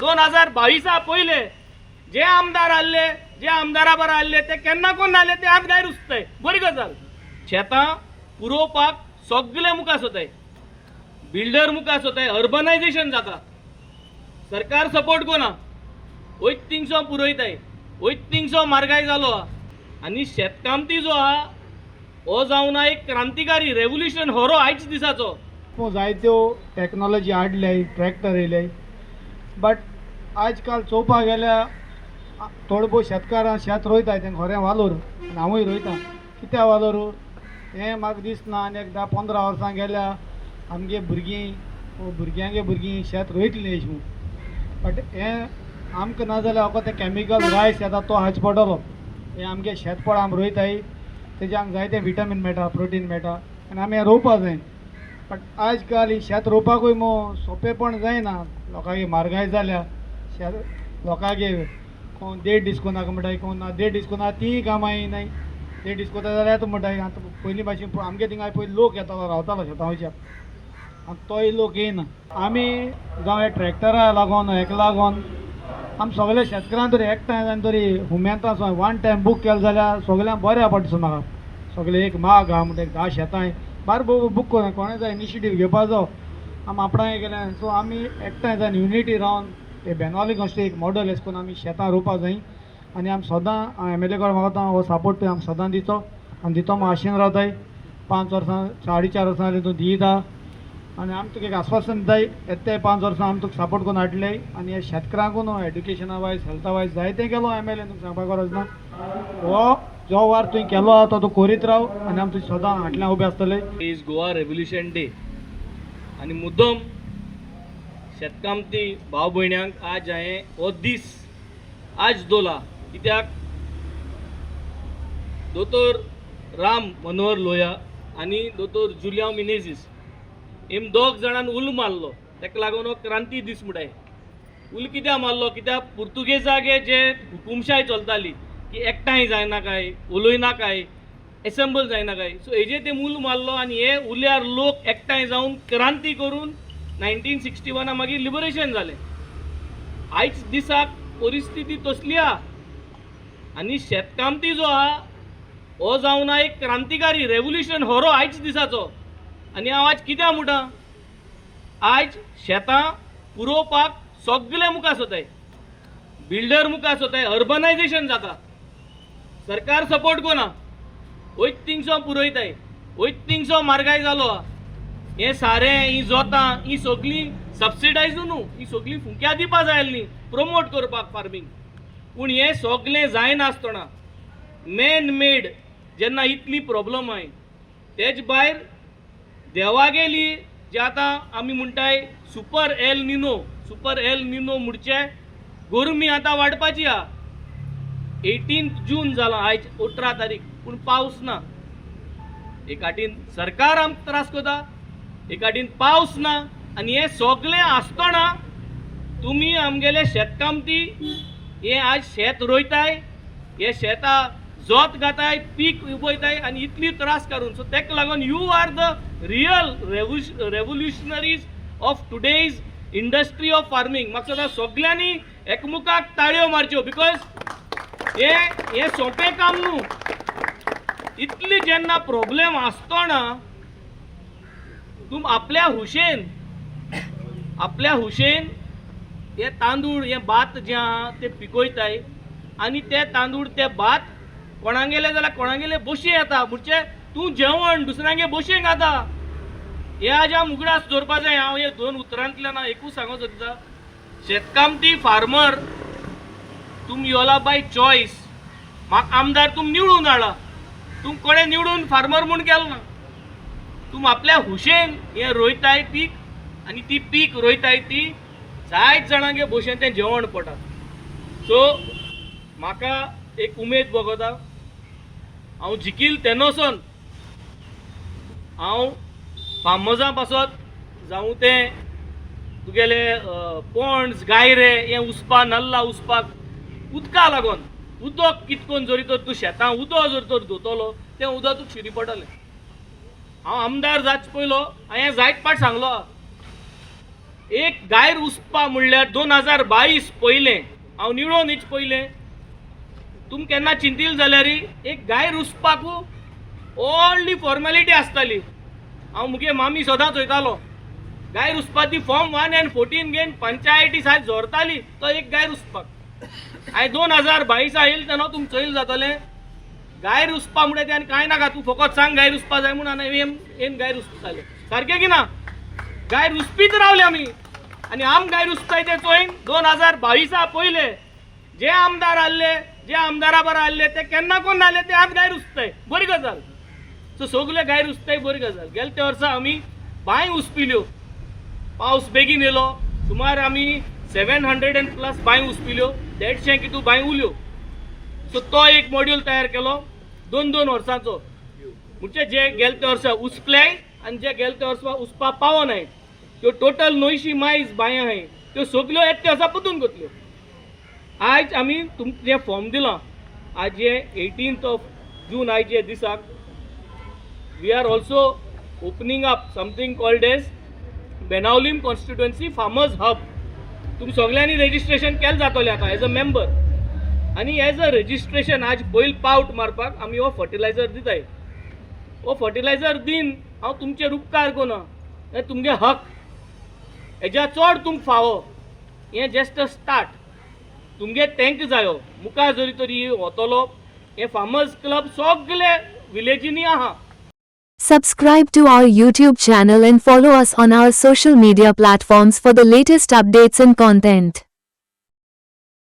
2022 पयले जे आमदार आल्ले जे आमदारा बरा आल्ले ते केन्ना कोण आले ते आज गाय रुचताय बरी गजाल शेतां पुरोवपाक सगळे मुखार सोताय बिल्डर मुखार सोताय अर्बनायझेशन जाता सरकार सपोर्ट कोना वयत तिंगसो पुरयताय वयत तिंगसो म्हारगाय जालो आनी शेतकामती जो आहा हो जावन एक क्रांतिकारी रेव्होल्युशन होरो आयज दिसाचो जायत्यो टॅक्नॉलॉजी हाडल्याय ट्रॅक्टर येयल्याय बट आजकाल चोवपाक गेल्यार थोडे भोव शेतकारां शेत रोयताय तें खरें वालोर आनी हांवूय रोयता कित्या वालोर हें म्हाका दिसना आनी एक 10-15 वर्सां गेल्या आमगे भुरग्यांगे शेत रोयतलीं अशें म्हूण बट हें आमकां ना जाल्यार ते कॅमिकल रायस येता तो हाच पडटलो हें आमगे शेतपळ आमी रोयताय तेज्याक जायते विटामीन मेळटा प्रोटीन मेळटा आनी आमी हें रोवपा जाय बट आजकाल ही शेत रोवपाकूय सोंपेपण जायना लोकांगे म्हारगाय जाल्या शेत लोकांगे कोण 1.5 डिस्कोनाक म्हणटाय कोण ना 1.5 डिस्कोना तीं कामां येयनाय 1.5 डिस्कोना जाल्यार येता म्हणटाय आतां पयलीं भाशेन आमगे थिंगा पयलीं लोक येतालो रावतालो शेतां वयच्याक आनी तोय लोक येयना आमी जावं हे ट्रॅक्टरा लागोन हेका लागोन आमी सगळे शेतकारांक तरी एकठांय जावन तरी हुमेंता 1 टायम बूक केलो जाल्यार सगळ्यांक बऱ्या पडटा म्हाका सगळे एक माग आहा म्हणटा 10 शेतां बार बूक कोना कोणें जाय इनिशिएटीव घेवपा जावं आमी आपणाय केलें सो आमी एकठांय जावन युनिटी रावन ते बेनावली कशें एक मॉडल एश करून आमी शेतां रोवपा जाय आनी आमी सदां MLA कडेन मागता हो सपोर्ट आमी सदां दितो आनी दितो म्हूण आशेन रावताय 5 वर्सां 4.5 वर्सां जालीं तूं दिता आनी आमी तुका एक आश्वासन दिताय येते 5 वर्सां आमी तुका सपोर्ट करून हाडले आनी हे शेतकारांकूय न्हू एड्युकेशना वायज हेल्था वायज जायतें केलो MLA तुका सांगपाक गरज ना हो जो वार तुवें केलो आहा तो तूं करीत राव आनी आमी तुजें सदां फाटल्यान उबे आसतले इज गोवा रेव्होल्युशन डे आनी मुद्दम शेतकामती भाव भयण्यांक आज हांवें हो दीस आज दोला कित्याक दोतोर राम मनोहर लोहिया आनी दोतोर जुलियांव मिनेझीस हेम दोग जाणांन उलो मारलो ताका लागून हो क्रांती दीस म्हणटाय उलो कित्याक मारलो कित्याक पुर्तुगेजागे जे हुकुमशाय चलताली की एकठांय जायना काय उलोयना काय एसेंबल जायना काय सो हेजेर ते उलो मारलो आनी हे उल्यार लोक एकठांय जावन क्रांती करून 1961 मागीर लिबरेशन जालें आयज दिसाक परिस्थिती तसली आहा आनी शेतकामती जो आहा हो जावन एक क्रांतिकारी रेव्होल्युशन होरो आयज दिसाचो आनी हांव आज कित्याक म्हणटा आयज शेतां पुरोवपाक सगळे मुखार सोताय बिल्डर मुखार सोताय अर्बनायझेशन जाता सरकार सपोर्ट कोना वयत तिंगसो पुरयताय वयत तिंगसो म्हारगाय जालो हे सारें ही जोतां ही सगळीं सबसिडायज न्हू ही सगळीं फुंक्या दिवपा जाय आसलीं प्रमोट करपाक फार्मींग पूण हें सगळें जायनासतना मॅन मेड जेन्ना इतली प्रॉब्लम आहाय तेज भायर देवागेली जे आतां आमी म्हणटाय सुपर एल निनो म्हणचे गरमी आतां वाडपाची आहा 18 जून जाला आयज 18 तारीख पूण पावस ना एक वाटेन सरकार आमकां त्रास करता एक वाटेन पावस ना आनी हे सगळें आसतना तुमी आमगेले शेतकामती हे आज शेत रोयताय हे शेतां जोत घाताय पीक उगयताय आनी इतली त्रास काडून सो तेका लागून you are the real revolutionaries of today's industry of farming म्हाका दिसता सगळ्यांनी एकमुखाक ताळयो मारच्यो बिकॉज हे सोंपें काम न्हू इतली जेन्ना प्रॉब्लेम आसतना तुम आपल्या हुशेन हे तांदूळ हे भात जे आहा ते पिकयताय आनी ते तांदूळ ते भात कोणागेले जाल्यार कोणागेले बशी येता म्हणजे तूं जेवण दुसऱ्यांगे बशेक घाता हे आज हांव उगडास दवरपा जाय हांव हे 2 उतरांतल्यान एकूच सांगूंक सोदता शेतकामती फार्मर तुम योला बाय चॉयस म्हाका आमदार तुम निवडून हाडला तुम कोणे निवडून फार्मर म्हूण केलो ना तुम आपल्या हुशेन हे रोयताय पीक आनी ती पीक रोयताय ती जायत जाणांगे भशेन तें जेवण पडटा सो म्हाका एक उमेद भोगता हांव जिखील तेन्नासून हांव फार्मर्सां पासत जावं तें तुगेले पोंड्स गायरे हे उसपा नल्ला उसपाक उदका लागून उदक कितकोन जरी तर तूं शेतां उदक जर तर धुतलो तें उदक तुका शिरी पडटलें. हांव आमदार जाच पयलो हांवें जायत पाट सांगलो एक गायर उसपा म्हणल्यार 2022 पयलें हांव निवळून पयलें तुम केन्ना चिंतिल जाल्यार एक गायर उसपाकू व्हडली फॉर्मेलिटी आसताली. हांव मुगे मामी सदांच वयतालो गायर उसपाची फॉर्म 1 and 14 घेवन पंचायती सायड झोरताली तो एक गायर उसपाक. हांवें 2022 येयलें तेन्ना तुम चैल जातलें गायर उसपा म्हणटा तें आनी कांय नाका तूं फकत सांग गायर उसपा जाय म्हणून आनी येन गायर उसताले. सारकें की ना? गायर उसपीत रावले आमी आनी आम गायर उसताय ते चोयन 2022 पयले जे आमदार आहले जे आमदारा बरोबर आहले ते केन्ना कोण नाहले ते आज गायर उसताय. बरी गजाल. सो सगळे गायर उसताय बरी गजाल. गेल्या त्या वर्सा आमी बांय उसपिल्यो. पावस बेगीन येयलो सुमार आमी 700+ बांय उसपिल्यो 150 कितू बांय उल्यो. सो तो एक मॉड्यूल तयार केलो 2-2 वर्सांचो. म्हणजे जे गेल्या त्या वर्सा उसपले आनी जे गेल्या त्या वर्सा उसपा पावनाय त्यो टोटल 900 मायज बांय आहाय त्यो सगल्यो एकट्या वर्सा पुतून घेतल्यो. आज आमी तुमकां जे फॉर्म दिलां आज जे 18th जून आज जे दिसाक we are also opening up something called as Benaulim constituency farmers hub. तुम सगळ्यांनी रेजिस्ट्रेशन केलें जातलें आतां एज अ मेंबर आनी एज अ रेजिस्ट्रेशन आज पयल पावट मारपाक आमी हो फर्टिलायझर दिताय. हो फर्टिलायझर दिन हांव तुमचेर उपकार कोना हें तुमगे हक. हेज्या चड तुमकां फावो हें जस्ट अ स्टार्ट. तुमगे टँक जायो मुखार जरी तरी वतलो हे फार्मर्स क्लब सगळे विलेजींनी आहा. Subscribe to our YouTube channel and follow us on our social media platforms for the latest updates and content.